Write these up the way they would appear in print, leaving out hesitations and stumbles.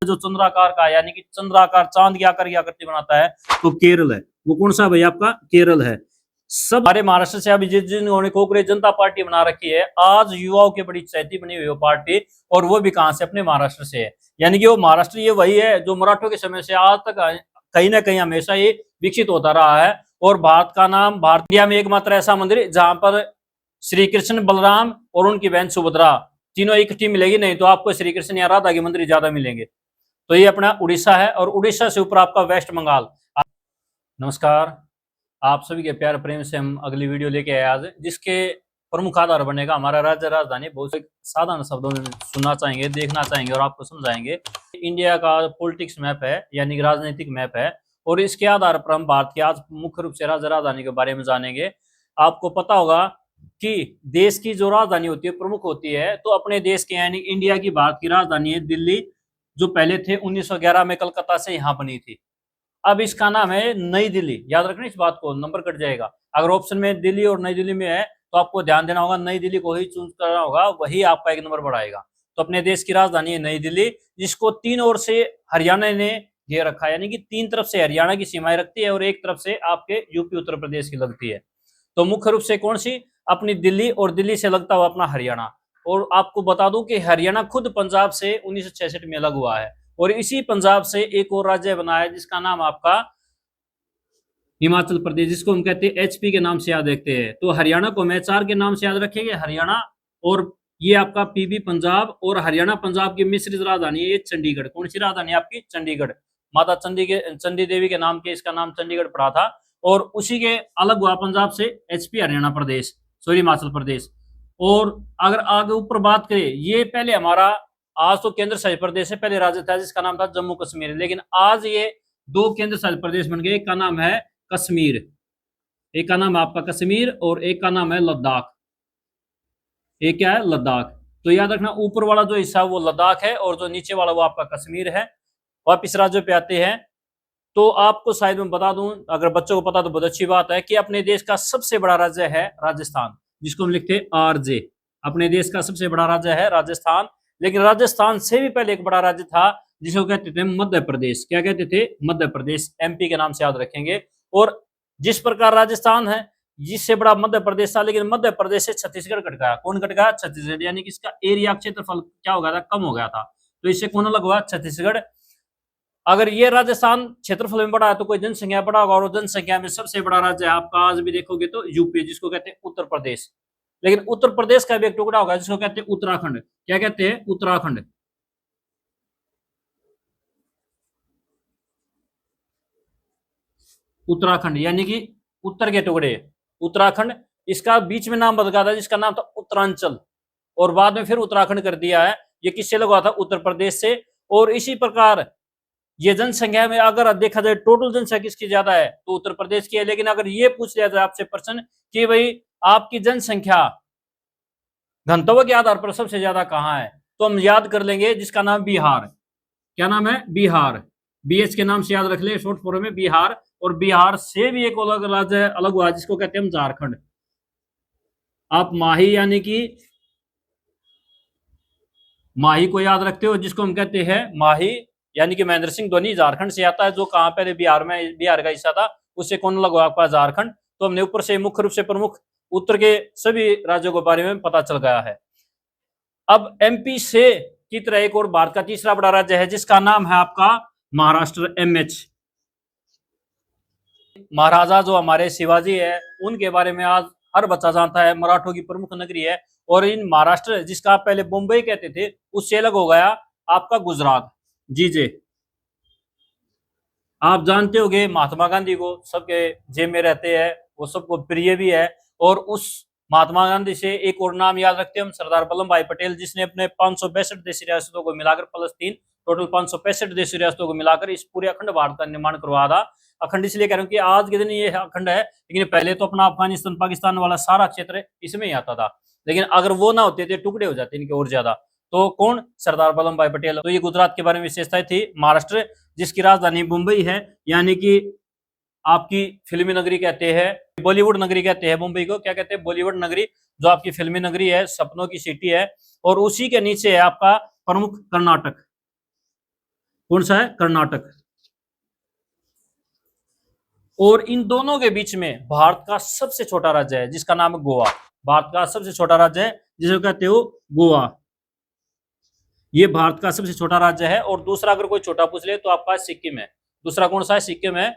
जो चंद्राकार का यानी कि चंद्राकार चांद की आकृति बनाता है तो केरल है। वो कौन सा भाई? आपका केरल है। सब हमारे महाराष्ट्र से अभी जिन्होंने कांग्रेस जनता पार्टी बना रखी है, आज युवाओं की बड़ी चैती बनी हुई है पार्टी, और वो भी कहां से? अपने महाराष्ट्र से है। यानी कि वो महाराष्ट्र ये वही है जो मराठों के समय से आज तक कहीं ना कहीं हमेशा ये विकसित होता रहा है। और भारत का नाम, भारत में एकमात्र ऐसा मंदिर जहां पर श्री कृष्ण, बलराम और उनकी बहन सुभद्रा तीनों इकट्ठी मिलेगी, नहीं तो आपको श्री कृष्ण या राधा के मंदिर ज्यादा मिलेंगे। तो ये अपना उड़ीसा है, और उड़ीसा से ऊपर आपका वेस्ट बंगाल। नमस्कार, आप सभी के प्यार प्रेम से हम अगली वीडियो लेके आए आज, जिसके प्रमुख आधार बनेगा हमारा राज्य राजधानी। बहुत साधारण शब्दों में सुनना चाहेंगे, देखना चाहेंगे और आपको समझाएंगे। इंडिया का पॉलिटिक्स मैप है, यानी राजनीतिक मैप है, और इसके आधार पर हम भारत की आज मुख्य रूप से राज्य राजधानी के बारे में जानेंगे। आपको पता होगा कि देश की जो राजधानी होती है, प्रमुख होती है, तो अपने देश के यानी इंडिया की, भारत की राजधानी है दिल्ली, जो पहले थे 1911 में कलकत्ता से यहाँ बनी थी। अब इसका नाम है नई दिल्ली। याद रखना इस बात को, नंबर कट जाएगा। अगर ऑप्शन में दिल्ली और नई दिल्ली में है तो आपको ध्यान देना होगा, नई दिल्ली को ही चूज करना होगा, वही आपका एक नंबर बढ़ाएगा। तो अपने देश की राजधानी है नई दिल्ली, जिसको तीन ओर से हरियाणा ने घेर रखा है, यानी कि तीन तरफ से हरियाणा की सीमाएं रखती है और एक तरफ से आपके यूपी उत्तर प्रदेश की लगती है। तो मुख्य रूप से कौन सी? अपनी दिल्ली, और दिल्ली से लगता हुआ अपना हरियाणा। और आपको बता दूं कि हरियाणा खुद पंजाब से 1966 में अलग हुआ है, और इसी पंजाब से एक और राज्य बना है जिसका नाम आपका हिमाचल प्रदेश, जिसको हम कहते हैं एचपी के नाम से याद रखते हैं। तो हरियाणा को हम एचआर के नाम से याद रखेंगे, हरियाणा, और ये आपका पीबी पंजाब, और हरियाणा पंजाब की मिश्रित राजधानी है चंडीगढ़। कौन सी राजधानी? आपकी चंडीगढ़। माता चंडी देवी के नाम के इसका नाम चंडीगढ़ पड़ा था, और उसी के अलग हुआ पंजाब से एचपी हरियाणा प्रदेश, सॉरी हिमाचल प्रदेश। और अगर आगे ऊपर बात करें, ये पहले हमारा, आज तो केंद्र शासित प्रदेश से पहले राज्य था जिसका नाम था जम्मू कश्मीर, लेकिन आज ये दो केंद्र शासित प्रदेश बन गए। एक का नाम है कश्मीर, एक का नाम है आपका कश्मीर, और एक का नाम है लद्दाख। एक क्या है? लद्दाख। तो याद रखना, ऊपर वाला जो हिस्सा वो लद्दाख है, और जो नीचे वाला वो आपका कश्मीर है। वापिस राज्यों पे आते हैं, तो आपको शायद मैं बता दूं, अगर बच्चों को पता तो बहुत अच्छी बात है, कि अपने देश का सबसे बड़ा राज्य है राजस्थान, जिसको हम लिखते हैं आरजे। अपने देश का सबसे बड़ा राज्य है राजस्थान, लेकिन राजस्थान से भी पहले एक बड़ा राज्य था जिसको कहते थे मध्य प्रदेश। क्या कहते थे? मध्य प्रदेश, एमपी के नाम से याद रखेंगे। और जिस प्रकार राजस्थान है, जिससे बड़ा मध्य प्रदेश था, लेकिन मध्य प्रदेश से छत्तीसगढ़ कट गया। कौन कट गया? छत्तीसगढ़। यानी कि इसका एरिया, क्षेत्रफल क्या हो गया था? कम हो गया था। तो इससे कौन अलग हुआ? छत्तीसगढ़। अगर ये राजस्थान क्षेत्रफल में बड़ा है तो कोई जनसंख्या बड़ा होगा, और जनसंख्या में सबसे बड़ा राज्य है आपका, आज भी देखोगे तो यूपी, जिसको कहते हैं उत्तर प्रदेश। लेकिन उत्तर प्रदेश का भी एक टुकड़ा होगा जिसको कहते हैं उत्तराखंड। क्या कहते हैं? उत्तराखंड। उत्तराखंड यानी कि उत्तर के टुकड़े, उत्तराखंड। इसका बीच में नाम बदल गया था, जिसका नाम था उत्तरांचल, और बाद में फिर उत्तराखंड कर दिया है। ये किससे लगा था? उत्तर प्रदेश से। और इसी प्रकार ये जनसंख्या में अगर देखा जाए, टोटल जनसंख्या किसकी ज्यादा है तो उत्तर प्रदेश की है। लेकिन अगर ये पूछ लिया जाए आपसे प्रश्न कि भाई आपकी जनसंख्या घनत्व के आधार पर सबसे ज्यादा कहाँ है, तो हम याद कर लेंगे जिसका नाम बिहार। क्या नाम है? बिहार। बीएच के नाम से याद रख ले, शॉर्ट फॉर्म में बिहार। और बिहार से भी एक अलग राज्य अलग हुआ जिसको कहते हैं हम झारखंड। आप माही, यानी कि माही को याद रखते हो, जिसको हम कहते हैं माही, यानी कि महेंद्र सिंह धोनी झारखंड से आता है, जो कहां पहले बिहार में, बिहार का हिस्सा था, उससे कौन लगा आपका? झारखंड। तो हमने ऊपर से मुख्य रूप से प्रमुख उत्तर के सभी राज्यों के बारे में पता चल गया है। अब एमपी से की तरह एक और भारत का तीसरा बड़ा राज्य है जिसका नाम है आपका महाराष्ट्र, एमएच। महाराजा जो हमारे शिवाजी है, उनके बारे में आज हर बच्चा जानता है। मराठों की प्रमुख नगरी है। और इन महाराष्ट्र, जिसका आप पहले मुंबई कहते थे, उससे अलग हो गया आपका गुजरात, जीजे। आप जानते होंगे महात्मा गांधी को, सबके जेब में रहते हैं, वो सबको प्रिय भी है। और उस महात्मा गांधी से एक और नाम याद रखते हैं हम, सरदार वल्लभ भाई पटेल, जिसने अपने 562 देशी रियासतों को मिलाकर, प्लस 3, टोटल 565 देशी रियासतों को मिलाकर इस पूरे अखंड भारत का निर्माण करवाया था। अखंड इसलिए कह रहा हूँ कि आज के दिन ये अखंड है, लेकिन पहले तो अपना अफगानिस्तान, पाकिस्तान वाला सारा क्षेत्र इसमें ही आता था। लेकिन अगर वो ना होते थे, टुकड़े हो जाते इनके और ज्यादा। तो कौन? सरदार वल्लभ भाई पटेल। तो ये गुजरात के बारे में विशेषताएं थी। महाराष्ट्र, जिसकी राजधानी मुंबई है, यानी कि आपकी फिल्मी नगरी कहते हैं, बॉलीवुड नगरी कहते हैं मुंबई को। क्या कहते हैं? बॉलीवुड नगरी, जो आपकी फिल्मी नगरी है, सपनों की सिटी है। और उसी के नीचे है आपका प्रमुख कर्नाटक। कौन सा है? कर्नाटक। और इन दोनों के बीच में भारत का सबसे छोटा राज्य है जिसका नाम है गोवा। भारत का सबसे छोटा राज्य है जिसे कहते हो गोवा। ये भारत का सबसे छोटा राज्य है। और दूसरा अगर कोई छोटा पूछ ले तो आपका सिक्किम है। दूसरा कौन सा है? सिक्किम है।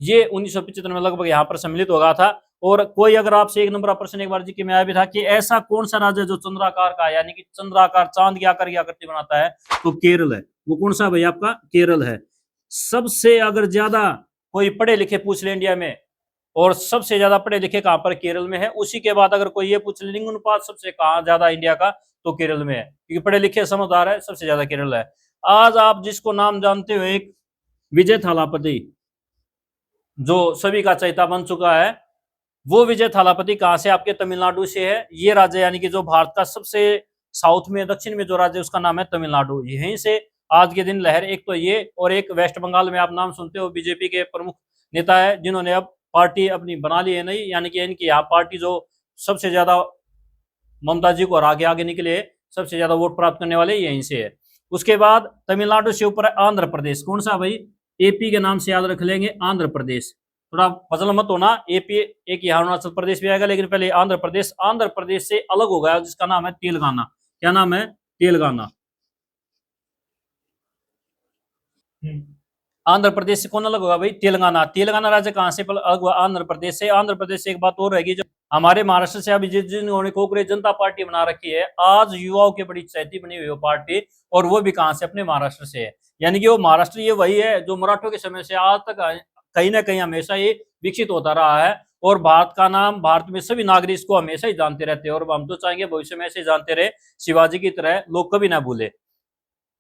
ये 1975 में लगभग यहाँ पर सम्मिलित हो गया था। और कोई अगर आपसे एक नंबर का प्रश्न एक बार जी के में आया भी था कि ऐसा कौन सा राज्य जो चंद्राकार का है, यानी कि चंद्राकार चांद की आकृति बनाता है, तो केरल है। वो कौन सा भाई? आपका केरल है। सबसे अगर ज्यादा कोई पढ़े लिखे पूछ ले इंडिया में, और सबसे ज्यादा पढ़े लिखे कहां पर? केरल में है। उसी के बाद अगर कोई ये पूछ ले लिंग अनुपात सबसे कहां ज्यादा इंडिया का, तो केरल में है, क्योंकि पढ़े लिखे समझदार है, सबसे ज्यादा केरल है। आज आप जिसको नाम जानते हो, एक विजय थालापति, जो सभी का चहेता बन चुका है, वो विजय थालापति कहां से? आपके तमिलनाडु से है। ये राज्य यानी कि जो भारत का सबसे साउथ में, दक्षिण में जो राज्य है उसका नाम है तमिलनाडु। यहीं से आज के दिन लहर, एक तो ये, और एक वेस्ट बंगाल में आप नाम सुनते हो, बीजेपी के प्रमुख नेता है जिन्होंने अब पार्टी अपनी बना ली है नई, यानी कि इनकी यहाँ पार्टी जो सबसे ज्यादा ममता जी को हरा के आगे निकले, सबसे ज्यादा वोट प्राप्त करने वाले यहीं से है। उसके बाद तमिलनाडु से ऊपर है आंध्र प्रदेश। कौन सा भाई? एपी के नाम से याद रख लेंगे, आंध्र प्रदेश। थोड़ा पजल मत होना, एपी एक यहाँ अरुणाचल प्रदेश भी आएगा, लेकिन पहले आंध्र प्रदेश। आंध्र प्रदेश से अलग हो गया जिसका नाम है तेलंगाना। क्या नाम है? तेलंगाना। आंध्र प्रदेश से कौन अलग होगा भाई? तेलंगाना। तेलंगाना राज्य कहां से अलग हुआ? आंध्र प्रदेश से। आंध्र प्रदेश से एक बात और रहेगी, जो हमारे महाराष्ट्र से अभी जिन्होंने कांग्रेस जनता पार्टी बना रखी है, आज युवाओं की बड़ी चहेती बनी हुई पार्टी, और वो भी कहां से? अपने महाराष्ट्र से है। यानी कि वो महाराष्ट्र ये वही है जो मराठों के समय से आज तक कहीं ना कहीं हमेशा ये विकसित होता रहा है। और भारत का नाम, भारत में सभी नागरिक इसको हमेशा ही जानते रहते हैं, और हम तो चाहेंगे भविष्य में ऐसे जानते रहे, शिवाजी की तरह लोग कभी ना भूले।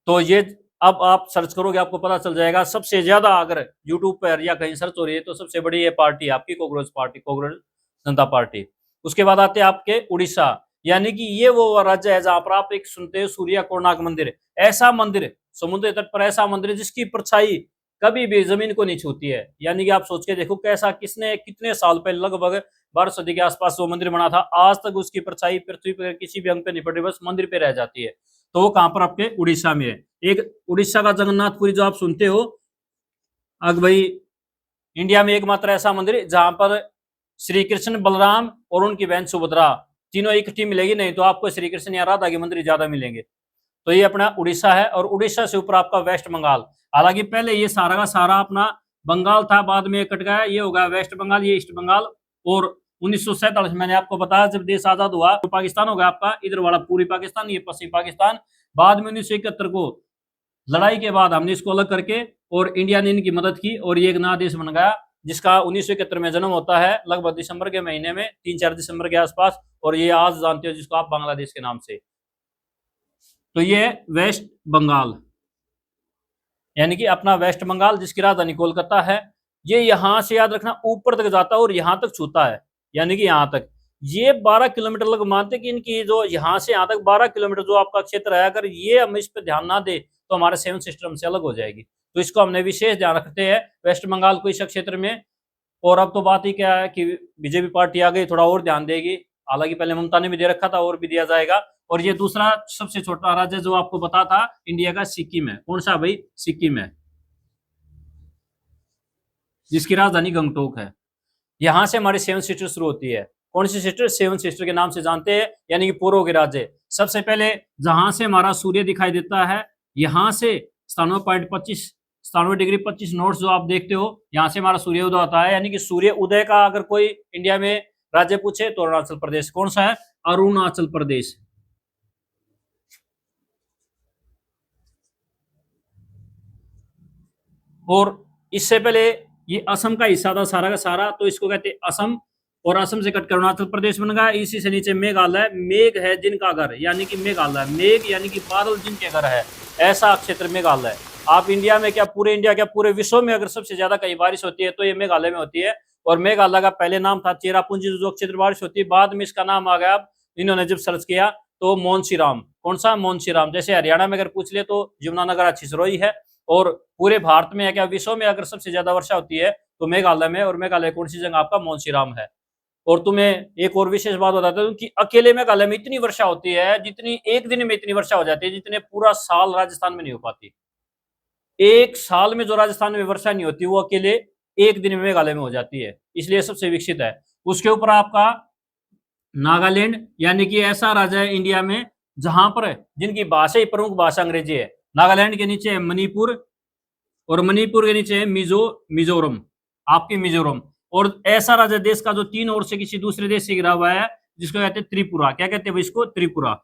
तो ये अब आप सर्च करोगे आपको पता चल जाएगा। सबसे ज्यादा अगर यूट्यूब पर या कहीं सर्च हो रही है तो सबसे बड़ी ये पार्टी आपकी कांग्रेस पार्टी, कांग्रेस जनता पार्टी। उसके बाद आते हैं आपके उड़ीसा, यानी कि ये वो राज्य है जहां पर आप एक सुनते हो सूर्या कोणार्क मंदिर। ऐसा मंदिर, समुद्र तट पर ऐसा मंदिर जिसकी परछाई कभी भी जमीन को नहीं छूती है। यानी कि आप सोच के देखो कैसा, किसने कितने साल पहले, लगभग 12 सदी के आसपास वो मंदिर बना था, आज तक उसकी परछाई पृथ्वी पर किसी भी अंग पे नहीं पड़ रही, बस मंदिर पे रह जाती है। तो वो कहां पर? आपके उड़ीसा में है। एक उड़ीसा का जगन्नाथपुरी जो आप सुनते हो, अब भाई इंडिया में एकमात्र ऐसा मंदिर जहां पर श्री कृष्ण, बलराम और उनकी बहन सुभद्रा तीनों इकट्ठी मिलेगी, नहीं तो आपको श्री कृष्ण या राधा के मंदिर ज्यादा मिलेंगे। तो ये अपना उड़ीसा है। और उड़ीसा से ऊपर आपका वेस्ट बंगाल। हालांकि पहले ये सारा का सारा अपना बंगाल था, बाद में कट गया, ये होगा वेस्ट बंगाल, ये ईस्ट बंगाल। और 1947 मैंने आपको बताया जब देश आजाद हुआ तो पाकिस्तान होगा आपका, इधर वाला पूर्वी पाकिस्तान, ये पश्चिमी पाकिस्तान। बाद में 1971 को लड़ाई के बाद हमने इसको अलग करके, और इंडिया ने इनकी मदद की, और ये एक नया देश बन गया जिसका 1971 में जन्म होता है, लगभग दिसंबर के महीने में, 3-4 दिसंबर के आसपास। और ये आज जानते हो जिसको आप बांग्लादेश के नाम से। तो ये वेस्ट बंगाल, यानी कि अपना वेस्ट बंगाल जिसकी राजधानी कोलकाता है। ये यहां से याद रखना ऊपर तक जाता है और यहां तक छूता है, यानी कि यहां तक। ये 12 किलोमीटर लग मानते कि इनकी जो यहां से यहां तक 12 किलोमीटर जो आपका क्षेत्र है, अगर ये हम इस पर ध्यान ना दे तो हमारे सेवन सिस्टम से अलग हो जाएगी। तो इसको हमने विशेष ध्यान रखते हैं वेस्ट बंगाल को इस क्षेत्र में। और अब तो बात ही क्या है कि बीजेपी पार्टी आ गई, थोड़ा और ध्यान देगी। हालांकि पहले ममता ने भी दे रखा था, और भी दिया जाएगा। और ये दूसरा सबसे छोटा राज्य जो आपको बता था इंडिया का, सिक्किम है। कौन सा भाई? सिक्किम है, जिसकी राजधानी गंगटोक है। यहां से हमारी सेवन सिस्टर शुरू होती है। कौन सी सिस्टर? सेवन सिस्टर के नाम से जानते हैं, यानी कि पूर्व के राज्य। सबसे पहले जहां से हमारा सूर्य दिखाई देता है, यहां से 97 डिग्री 25 नॉर्थ जो आप देखते हो, यहां से हमारा सूर्य उदय होता है। यानी कि सूर्य उदय का अगर कोई इंडिया में राज्य पूछे तो अरुणाचल प्रदेश। कौन सा है? अरुणाचल प्रदेश। और इससे पहले ये असम का हिस्सा था सारा का सारा, तो इसको कहते हैं असम। और असम से कटकर अरुणाचल प्रदेश बन गया। इसी से नीचे मेघालय। मेघ है जिनका घर, यानी कि मेघालय। मेघ यानी कि बादल जिनके घर है, ऐसा क्षेत्र मेघालय। आप इंडिया में क्या, पूरे इंडिया क्या, पूरे विश्व में अगर सबसे ज्यादा कहीं बारिश होती है तो ये मेघालय में होती है। और मेघालय का पहले नाम था चेरापूंजी, जो क्षेत्र बारिश होती है, बाद में इसका नाम आ गया। इन्होंने जब सर्च किया तो मोनसीराम। कौन सा? मोनसीराम। जैसे हरियाणा में अगर पूछ ले तो यमुनानगर छिसरोई है। और पूरे भारत में या क्या विश्व में अगर सबसे ज्यादा वर्षा होती है तो मेघालय में। और मेघालय कौन सी जगह? आपका मोनसीराम है। और तुम्हें एक और विशेष बात बताता हूँ कि अकेले मेघालय में इतनी वर्षा होती है, जितनी एक दिन में इतनी वर्षा हो जाती है जितने पूरा साल राजस्थान में नहीं हो पाती। एक साल में जो राजस्थान में वर्षा नहीं होती वो अकेले एक दिन में मेघालय में हो जाती है, इसलिए सबसे विकसित है। उसके ऊपर आपका नागालैंड, यानी कि ऐसा राज्य है इंडिया में जहां पर जिनकी भाषा ही प्रमुख भाषा अंग्रेजी है। नागालैंड के नीचे है मणिपुर, और मणिपुर के नीचे है मिजोरम, आपकी मिजोरम। और ऐसा राज्य देश का जो 3 ओर से किसी दूसरे देश से घिरा हुआ है, जिसको कहते हैं त्रिपुरा। क्या कहते हैं भाई इसको? त्रिपुरा।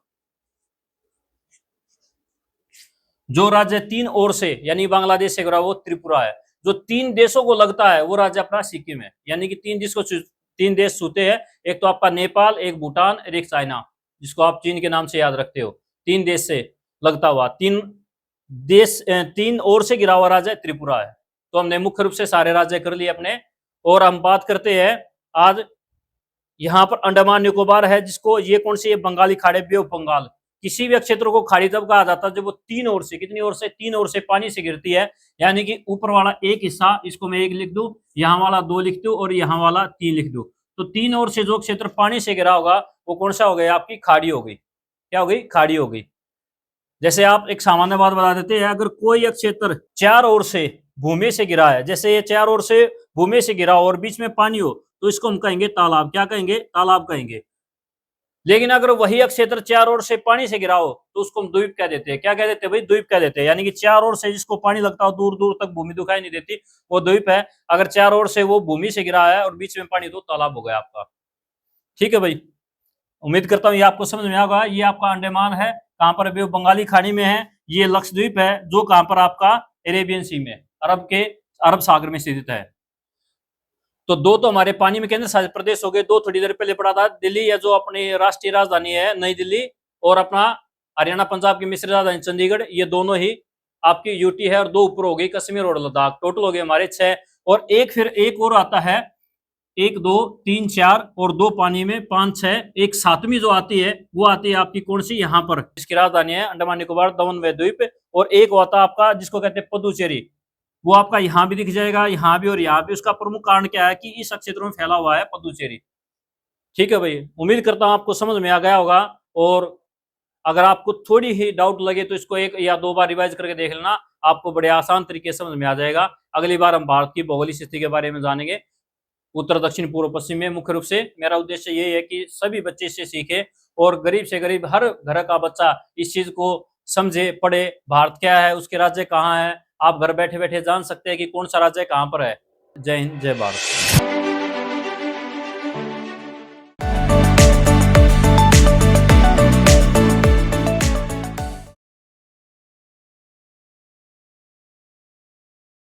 जो राज्य 3 ओर से यानी बांग्लादेश से घिरा वो त्रिपुरा है। जो 3 देशों को लगता है वो राज्य अपना सिक्किम है, यानी कि 3 देश छूते हैं। एक तो आपका नेपाल, एक भूटान और एक चाइना, जिसको आप चीन के नाम से याद रखते हो। 3 देश से लगता हुआ 3 ओर से घिरा हुआ राज्य त्रिपुरा है। तो हमने मुख्य रूप से सारे राज्य कर लिए अपने। और हम बात करते हैं आज यहाँ पर अंडमान निकोबार है, जिसको ये कौन सी है? बंगाली खाड़ी, बे ऑफ बंगाल। किसी भी क्षेत्र को खाड़ी तब कहा जाता है जब वो 3 ओर से, कितनी ओर से? 3 ओर से पानी से घिरती है। यानी कि ऊपर वाला एक हिस्सा, इसको मैं 1 लिख दूं, यहाँ वाला 2 लिख दूं और यहाँ वाला 3 लिख दूं। तो 3 ओर से जो क्षेत्र पानी से घिरा होगा वो कौन सा हो गया? आपकी खाड़ी हो गई। क्या हो गई? खाड़ी हो गई। जैसे आप एक सामान्य बात बता देते हैं, अगर कोई एक क्षेत्र 4 ओर से भूमि से घिरा है, जैसे ये 4 ओर से भूमि से घिरा हो और बीच में पानी हो, तो इसको हम कहेंगे तालाब। क्या कहेंगे? तालाब कहेंगे। लेकिन अगर वही क्षेत्र 4 ओर से पानी से घिरा हो तो उसको हम द्वीप कह देते हैं। क्या कह देते हैं भाई? द्वीप कह देते हैं। यानी कि 4 ओर से जिसको पानी लगता हो, दूर दूर तक भूमि दिखाई नहीं देती, वो द्वीप है। अगर 4 ओर से वो भूमि से घिरा है और बीच में पानी, तो तालाब हो गया आपका। ठीक है भाई, उम्मीद करता हूँ ये आपको समझ में आएगा। ये आपका अंडमान है, कहां पर? बे ऑफ बंगाली खाड़ी में है। ये लक्षद्वीप है, जो कहां पर? आपका अरेबियन सी में, अरब सागर में स्थित है। तो 2 तो हमारे पानी में केंद्र शासित प्रदेश हो गए। 2 थोड़ी देर पहले पढ़ा था, दिल्ली या जो अपनी राष्ट्रीय राजधानी है नई दिल्ली, और अपना हरियाणा पंजाब की मिश्र राजधानी चंडीगढ़, ये दोनों ही आपकी यूटी है। और 2 ऊपर हो गई कश्मीर और लद्दाख। टोटल हो गए हमारे 6। और फिर और आता है 1 2 3 4 और 2 पानी में 5 6। एक 7वीं जो आती है वो आती है आपकी कौन सी? यहाँ पर इसकी राजधानी है अंडमान निकोबार, दमन व द्वीप। और एक होता है आपका जिसको कहते हैं पुदुचेरी, वो आपका यहाँ भी दिख जाएगा, यहाँ भी और यहाँ भी। उसका प्रमुख कारण क्या है? कि इस क्षेत्र में फैला हुआ है पुदुचेरी। ठीक है भाई, उम्मीद करता हूँ आपको समझ में आ गया होगा। और अगर आपको थोड़ी ही डाउट लगे तो इसको 1 या 2 बार रिवाइज करके देख लेना, आपको बड़े आसान तरीके से समझ में आ जाएगा। अगली बार हम भारत की भौगोलिक स्थिति के बारे में जानेंगे, उत्तर दक्षिण पूर्व पश्चिम में। मुख्य रूप से मेरा उद्देश्य यही है कि सभी बच्चे इससे सीखे, और गरीब से गरीब हर घर का बच्चा इस चीज को समझे, पढ़े। भारत क्या है, उसके राज्य कहाँ है, आप घर बैठे बैठे जान सकते हैं कि कौन सा राज्य कहाँ पर है। जय हिंद, जय भारत।